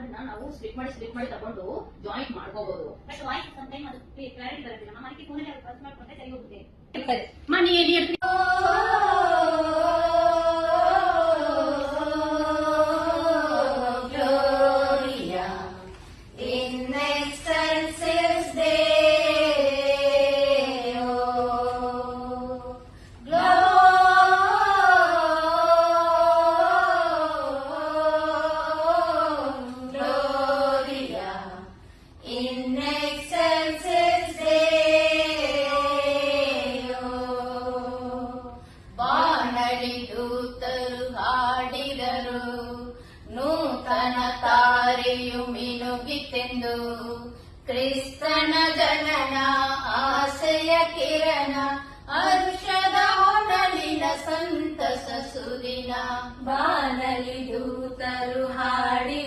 ಅದನ್ನ ನಾವು ಸ್ಪ್ಲಿಟ್ ಮಾಡಿ ತಗೊಂಡು ಜಾಯಿಂಟ್ ಮಾಡ್ಕೋಬಹುದು. ಬಟ್ ವಾಯ್ಸ್ ಸಮ್ಟೈಮ್ ಅದು ಕ್ಲಾರಿಟಿ ಬರೋದಿಲ್ಲ. ನಮ್ಮ ಅದಕ್ಕೆ ಫೋನಲ್ಲಿ ಅದು ಪರ್ಸ್ ಮಾಡ್ಕೊಂಡ್ರೆ ಸರಿ ಹೋಗುತ್ತೆ. ಮನೆಯಲ್ಲಿ ದೂತರು ಹಾಡಿದರು, ನೂತನ ತಾರೆಯು ಮಿನುಗಿತೆಂದು. ಕ್ರಿಸ್ತನ ಜನನ ಆಸೆಯ ಕಿರಣ, ಹರುಷದ ಹೊನಲಿನ ಸಂತಸ ಸುದಿನ. ಬಾನಲಿ ದೂತರು ಹಾಡಿ